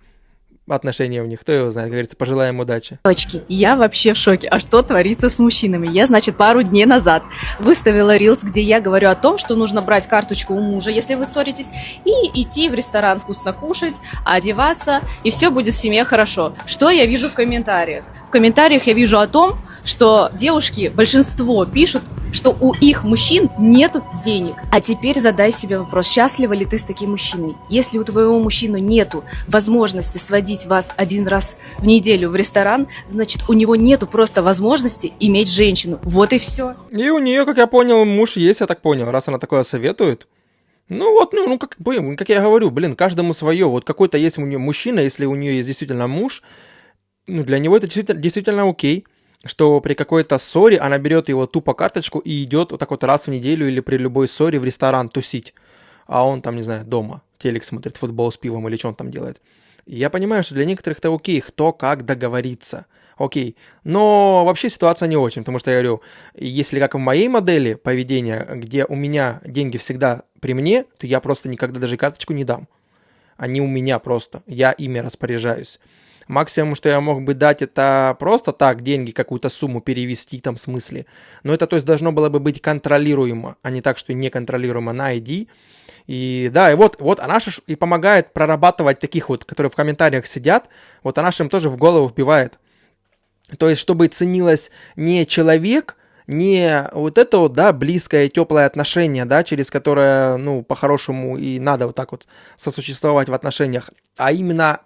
отношения у них. Кто его знает, как говорится, пожелаем удачи. Девочки, я вообще в шоке. А что творится с мужчинами? Я, значит, пару дней назад выставила рилс, где я говорю о том, что нужно брать карточку у мужа, если вы ссоритесь, и идти в ресторан вкусно кушать, одеваться, и все будет в семье хорошо. Что я вижу в комментариях? В комментариях я вижу о том, что девушки, большинство пишут, что у их мужчин нету денег. А теперь задай себе вопрос, счастлива ли ты с таким мужчиной? Если у твоего мужчины нету возможности сводить вас один раз в неделю в ресторан, значит, у него нету просто возможности иметь женщину. Вот и все. И у нее, как я понял, муж есть, я так понял, раз она такое советует. Ну вот, как я говорю, каждому свое. Вот какой-то есть у нее мужчина, если у нее есть действительно муж, ну, для него это действительно окей, что при какой-то ссоре она берет его тупо карточку и идет вот так вот раз в неделю или при любой ссоре в ресторан тусить. А он там, не знаю, дома телек смотрит, футбол с пивом или что он там делает. И я понимаю, что для некоторых это окей, кто как договорится. Окей. Но вообще ситуация не очень, потому что я говорю, если как в моей модели поведения, где у меня деньги всегда при мне, то я просто никогда даже карточку не дам. Они у меня просто, я ими распоряжаюсь. Максимум, что я мог бы дать, это просто так деньги, какую-то сумму перевести там в смысле. Но это, то есть, должно было бы быть контролируемо, а не так, что неконтролируемо на ID. И да, и вот она же и помогает прорабатывать таких вот, которые в комментариях сидят, вот она же им тоже в голову вбивает. То есть, чтобы ценилось не человек, не вот это вот, да, близкое, теплое отношение, да, через которое, ну, по-хорошему и надо вот так вот сосуществовать в отношениях, а именно,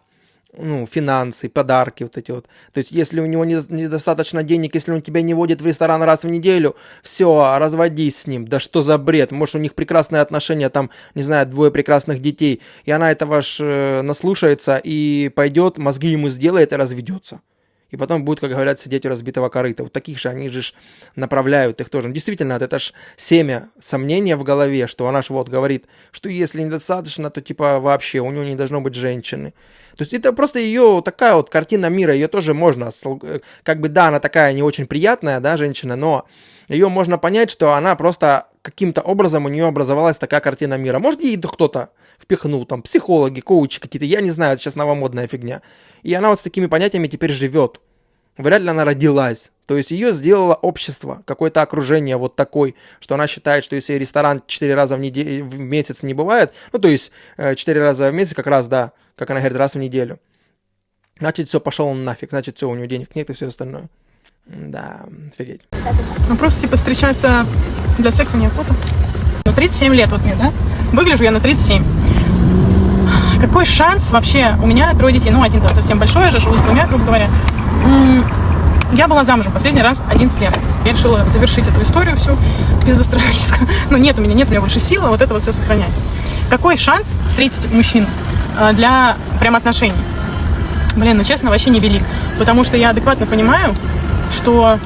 ну, финансы, подарки вот эти вот. То есть, если у него недостаточно денег, если он тебя не водит в ресторан раз в неделю, все, разводись с ним. Да что за бред? Может, у них прекрасные отношения, там, не знаю, 2 прекрасных детей, и она этого ж наслушается и пойдет, мозги ему сделает и разведется. И потом будет, как говорят, сидеть у разбитого корыта. Вот таких же они же направляют их тоже. Действительно, это ж семя сомнения в голове, что она ж вот говорит, что если недостаточно, то типа вообще у него не должно быть женщины. То есть это просто ее такая вот картина мира, ее тоже можно, как бы да, она такая не очень приятная, да, женщина, но ее можно понять, что она просто каким-то образом у нее образовалась такая картина мира. Может, ей кто-то впихнул, там, психологи, коучи какие-то, я не знаю, это сейчас новомодная фигня. И она вот с такими понятиями теперь живет. Вряд ли она родилась. То есть ее сделало общество, какое-то окружение вот такое, что она считает, что если ресторан 4 раза в месяц не бывает, ну, то есть 4 раза в месяц как раз, да, как она говорит, раз в неделю, значит, все, пошел он нафиг, значит, все, у него денег нет и все остальное. Да, офигеть. Ну, просто, типа, встречаться для секса неохота. Ну, 37 лет вот мне, да? Выгляжу я на 37. Какой шанс вообще? У меня 3 детей. Ну, один там совсем большой, я же живу с 2, грубо говоря. Я была замужем последний раз 11 лет. Я решила завершить эту историю всю пиздостроическую. Ну, нет, у меня больше силы вот это вот все сохранять. Какой шанс встретить мужчин для прям отношений? Блин, ну, честно, вообще невелик. Потому что я адекватно понимаю, что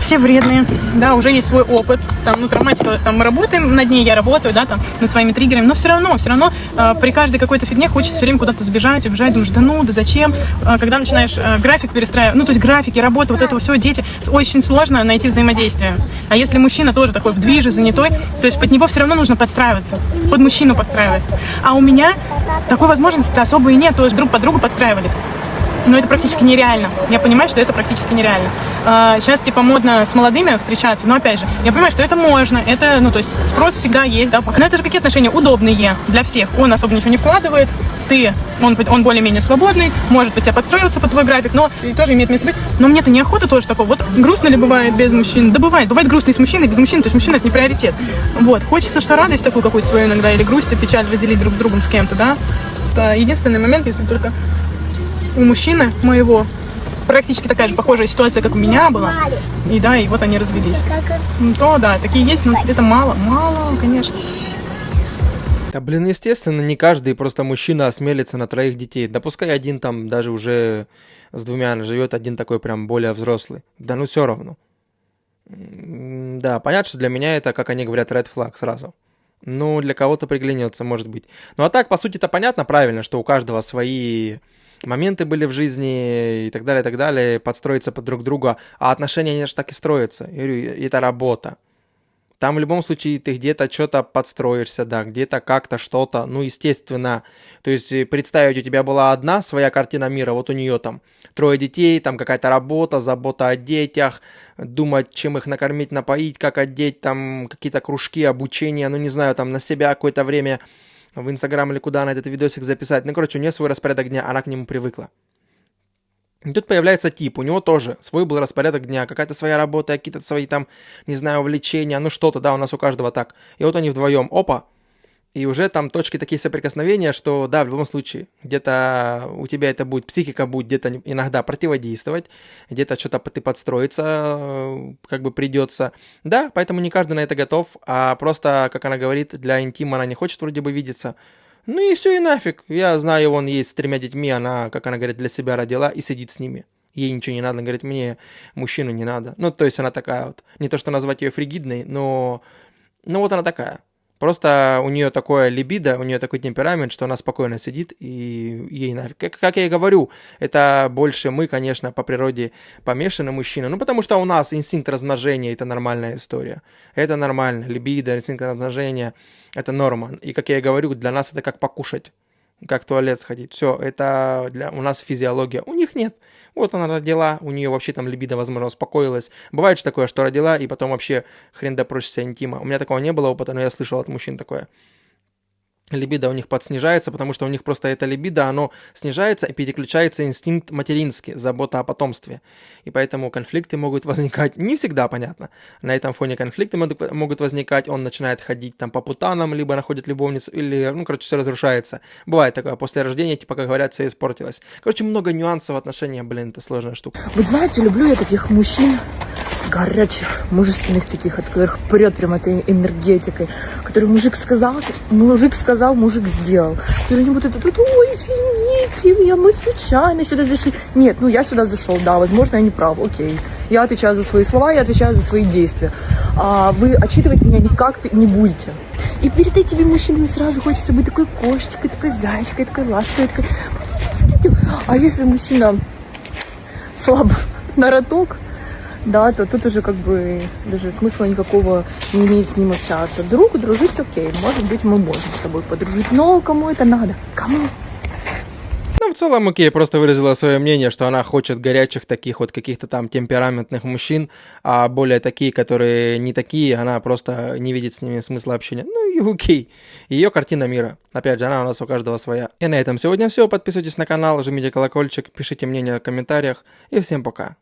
все вредные, да, уже есть свой опыт, там, ну, травматика, там, мы работаем над ней, я работаю, да, там, над своими триггерами, но все равно при каждой какой-то фигне хочется все время куда-то сбежать, убежать, думаешь, да зачем, когда начинаешь график перестраивать, ну, то есть графики, работа, вот это все, дети, очень сложно найти взаимодействие, а если мужчина тоже такой в движе, занятой, то есть под него все равно нужно подстраиваться, под мужчину подстраиваться, а у меня такой возможности особо и нет, то есть друг под друга подстраивались. Но это практически нереально. Я понимаю, что это практически нереально. Сейчас, типа, модно с молодыми встречаться, но, опять же, я понимаю, что это можно, это, ну, то есть спрос всегда есть, да. Но это же какие отношения удобные для всех. Он особо ничего не вкладывает, он более-менее свободный, может быть, тебя подстроился под твой график, но и тоже имеет место быть. Но мне-то неохота тоже такого. Вот грустно ли бывает без мужчин? Да бывает грустно и с мужчиной, и без мужчин, то есть мужчина — это не приоритет. Вот, хочется, что радость такую какую-то свою иногда, или грусть и печаль разделить друг с другом с кем-то, да. Это единственный момент, если только у мужчины моего практически такая же похожая ситуация, как у меня была. И да, и вот они развелись. Ну, то да, такие есть, но это мало, конечно. Да, блин, естественно, не каждый просто мужчина осмелится на 3 детей. Да пускай один там даже уже с 2 живет, один такой прям более взрослый. Да ну все равно. Да, понятно, что для меня это, как они говорят, red flag сразу. Ну, для кого-то приглянется, может быть. Ну, а так, по сути, это понятно, правильно, что у каждого свои моменты были в жизни и так далее, подстроиться под друг друга, а отношения, они же так и строятся. Я говорю, это работа. Там в любом случае ты где-то что-то подстроишься, да, где-то как-то что-то, ну, естественно. То есть представить, у тебя была одна своя картина мира, вот у нее там 3 детей, там какая-то работа, забота о детях, думать, чем их накормить, напоить, как одеть, там какие-то кружки, обучение, ну, не знаю, там на себя какое-то время в Инстаграм или куда на этот видосик записать. Ну, короче, у нее свой распорядок дня, она к нему привыкла. И тут появляется тип, у него тоже свой был распорядок дня, какая-то своя работа, какие-то свои там, не знаю, увлечения, ну что-то, да, у нас у каждого так. И вот они вдвоем, опа, и уже там точки такие соприкосновения, что да, в любом случае, где-то у тебя это будет, психика будет где-то иногда противодействовать, где-то что-то ты подстроиться как бы придется. Да, поэтому не каждый на это готов, а просто, как она говорит, для интима она не хочет вроде бы видеться. Ну и все, и нафиг. Я знаю, вон есть с 3 детьми, она, как она говорит, для себя родила и сидит с ними. Ей ничего не надо, говорит, мне мужчину не надо. Ну, то есть она такая вот. Не то, что назвать ее фригидной, но вот она такая. Просто у нее такое либидо, у нее такой темперамент, что она спокойно сидит, и ей нафиг. Как я и говорю, это больше мы, конечно, по природе помешаны мужчины. Ну, потому что у нас инстинкт размножения – это нормальная история. Это нормально. Либидо, инстинкт размножения – это норма. И, как я и говорю, для нас это как покушать, как в туалет сходить. Все, это у нас физиология. У них нет. Вот она родила, у нее вообще там либидо, возможно, успокоилась. Бывает же такое, что родила, и потом вообще хрен допросишься интима. У меня такого не было опыта, но я слышал от мужчин такое. Либидо у них подснижается, потому что у них просто это либидо, оно снижается и переключается инстинкт материнский, забота о потомстве. И поэтому конфликты могут возникать, не всегда, понятно. На этом фоне конфликты могут возникать, он начинает ходить там по путанам, либо находит любовницу, или, все разрушается. Бывает такое, после рождения, типа, как говорят, все испортилось. Много нюансов в отношениях, это сложная штука. Вы знаете, люблю я таких мужчин, горячих, мужественных таких, от которых прет прям этой энергетикой, который мужик сказал, мужик сделал. Который не будет этот, ой, извините меня, мы случайно сюда зашли. Нет, я сюда зашел, да, возможно, я не прав, окей. Я отвечаю за свои слова, я отвечаю за свои действия. А вы отчитывать меня никак не будете. И перед этими мужчинами сразу хочется быть такой кошечкой, такой зайчикой, такой ласковой, такой... А если мужчина слаб на роток, да, то тут уже даже смысла никакого не имеет с ним общаться. Дружить, окей, может быть, мы можем с тобой подружить, но кому это надо? Кому? В целом, окей, просто выразила свое мнение, что она хочет горячих таких вот каких-то там темпераментных мужчин, а более такие, которые не такие, она просто не видит с ними смысла общения. Ну и окей. Ее картина мира. Опять же, она у нас у каждого своя. И на этом сегодня все. Подписывайтесь на канал, жмите колокольчик, пишите мнение в комментариях и всем пока.